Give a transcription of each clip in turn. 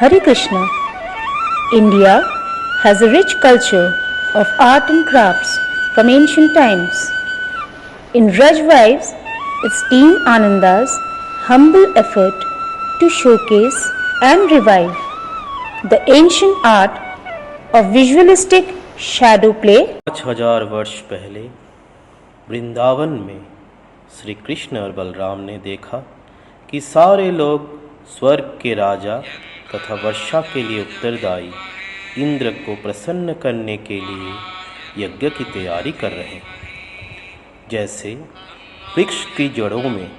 Hare Krishna. India has a rich culture of art and crafts from ancient times. In Rajvives, it's Team Ananda's humble effort to showcase and revive the ancient art of visualistic shadow play. 5000 वर्ष पहले वृंदावन में श्री कृष्ण और बलराम ने देखा कि सारे लोग स्वर्ग के राजा तथा वर्षा के लिए उत्तरदायी इंद्र को प्रसन्न करने के लिए यज्ञ की तैयारी कर रहे हैं। जैसे वृक्ष की जड़ों में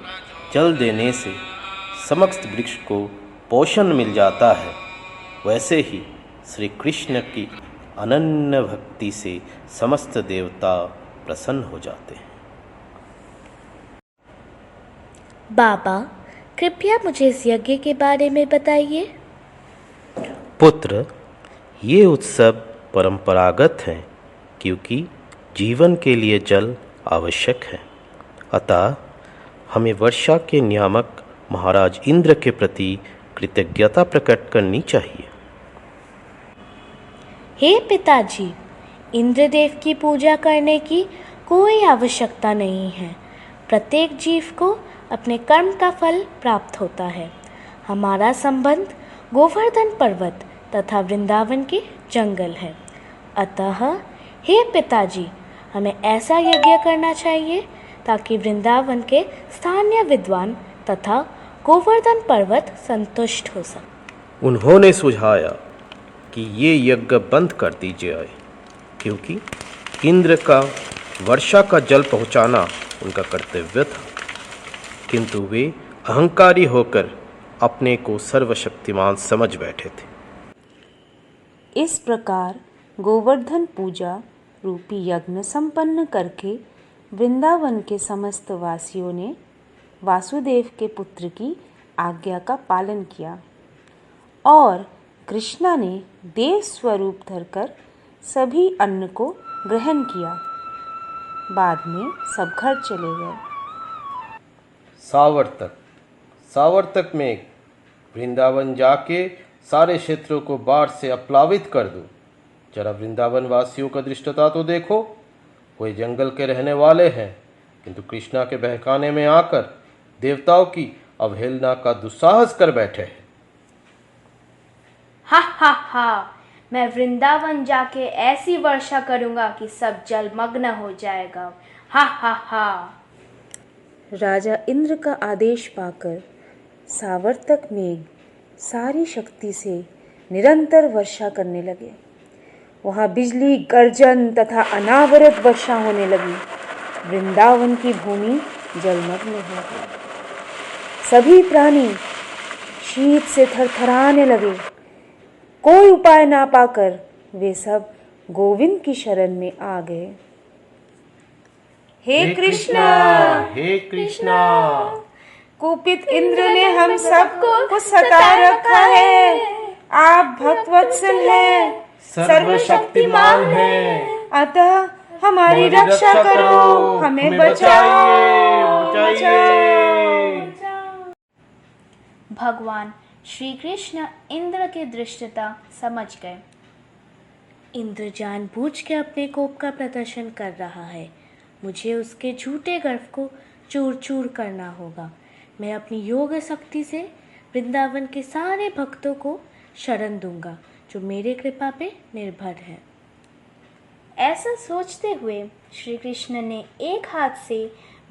जल देने से समस्त वृक्ष को पोषण मिल जाता है, वैसे ही श्री कृष्ण की अनन्य भक्ति से समस्त देवता प्रसन्न हो जाते हैं। बाबा, कृपया मुझे इस यज्ञ के बारे में बताइए। पुत्र, ये उत्सव परंपरागत हैं क्योंकि जीवन के लिए जल आवश्यक है। अतः हमें वर्षा के नियामक महाराज इंद्र के प्रति कृतज्ञता प्रकट करनी चाहिए। हे पिताजी, इंद्रदेव की पूजा करने की कोई आवश्यकता नहीं है। प्रत्येक जीव को अपने कर्म का फल प्राप्त होता है। हमारा संबंध गोवर्धन पर्वत तथा वृंदावन के जंगल है। अतः हे पिताजी, हमें ऐसा यज्ञ करना चाहिए ताकि वृंदावन के स्थानीय विद्वान तथा गोवर्धन पर्वत संतुष्ट हो सके। उन्होंने सुझाया कि ये यज्ञ बंद कर दी जाए क्योंकि इंद्र का वर्षा का जल पहुंचाना उनका कर्तव्य था, किंतु वे अहंकारी होकर अपने को सर्वशक्तिमान समझ बैठे थे। इस प्रकार गोवर्धन पूजा रूपी यज्ञ संपन्न करके वृंदावन के समस्त वासियों ने वासुदेव के पुत्र की आज्ञा का पालन किया और कृष्णा ने देव स्वरूप धरकर सभी अन्न को ग्रहण किया। बाद में सब घर चले गए। सावर्तक में वृंदावन जाके सारे क्षेत्रों को बाढ़ से अप्लावित कर दो। जरा वृंदावन वासियों का दृष्टता तो देखो, वे जंगल के रहने वाले हैं किंतु कृष्णा के बहकाने में आकर देवताओं की अवहेलना का दुस्साहस कर बैठे हैं। हा हा हा, मैं वृंदावन जाके ऐसी वर्षा करूंगा कि सब जलमग्न हो जाएगा। हा हा हा। राजा इंद्र का आदेश पाकर सावर्तक मेघ सारी शक्ति से निरंतर वर्षा करने लगे। वहाँ बिजली, गर्जन तथा अनावरत वर्षा होने लगी। वृंदावन की भूमि जलमग्न हो गई। सभी प्राणी शीत से थरथराने लगे। कोई उपाय ना पाकर वे सब गोविंद की शरण में आ गए। हे कृष्णा, हे कृष्णा, कुपित इंद्र ने हम सबको सता रखा है। आप भक्तवत्सल हैं, सर्वशक्तिमान हैं, अतः हमारी रक्षा करो, हमें बचाओ। भगवान श्री कृष्ण इंद्र की दृष्टता समझ गए। इंद्र जानबूझ के अपने कोप का प्रदर्शन कर रहा है। मुझे उसके झूठे गर्व को चूर चूर करना होगा। मैं अपनी योग शक्ति से वृंदावन के सारे भक्तों को शरण दूंगा जो मेरे कृपा पे निर्भर है। ऐसा सोचते हुए श्री कृष्ण ने एक हाथ से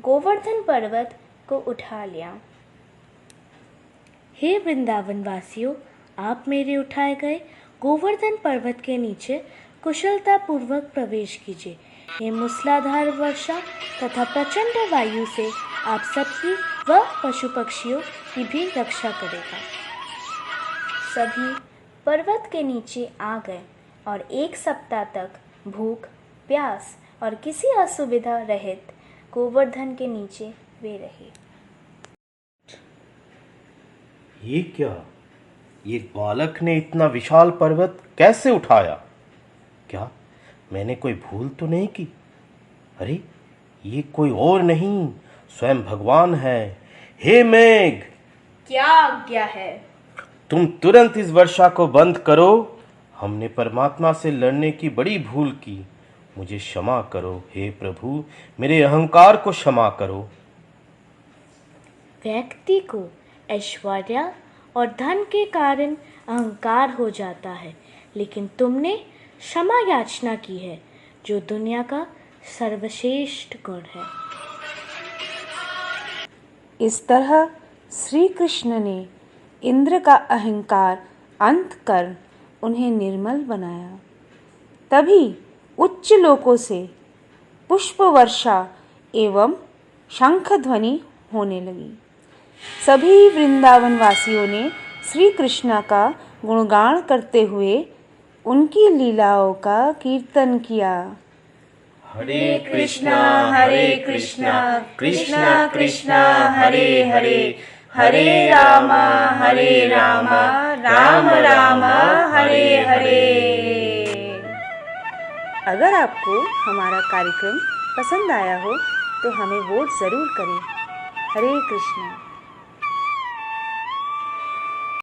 गोवर्धन पर्वत को उठा लिया। हे वृंदावन वासियों, आप मेरे उठाए गए गोवर्धन पर्वत के नीचे कुशलता पूर्वक प्रवेश कीजिए। ये मूसलाधार वर्षा तथा प्रचंड वायु से आप सबकी व पशु पक्षियों की भी रक्षा करेगा। सभी पर्वत के नीचे आ गए और एक सप्ताह तक भूख, प्यास और किसी असुविधा रहित गोवर्धन के नीचे वे रहे। ये क्या? ये बालक ने इतना विशाल पर्वत कैसे उठाया? क्या मैंने कोई भूल तो नहीं की? अरे ये कोई और नहीं, स्वयं भगवान है। हे मेघ, क्या आज्ञा है? तुम तुरंत इस वर्षा को बंद करो। हमने परमात्मा से लड़ने की बड़ी भूल की। मुझे क्षमा करो हे प्रभु, मेरे अहंकार को क्षमा करो। व्यक्ति को ऐश्वर्य और धन के कारण अहंकार हो जाता है, लेकिन तुमने क्षमा याचना की है, जो दुनिया का सर्वश्रेष्ठ गुण है। इस तरह श्री कृष्ण ने इंद्र का अहंकार अंत कर उन्हें निर्मल बनाया। तभी उच्च लोकों से पुष्प वर्षा एवं शंख ध्वनि होने लगी। सभी वृंदावन वासियों ने श्री कृष्ण का गुणगान करते हुए उनकी लीलाओं का कीर्तन किया। हरे कृष्णा कृष्णा कृष्णा हरे हरे, हरे रामा राम राम हरे हरे। अगर आपको हमारा कार्यक्रम पसंद आया हो तो हमें वोट ज़रूर करें। हरे कृष्णा।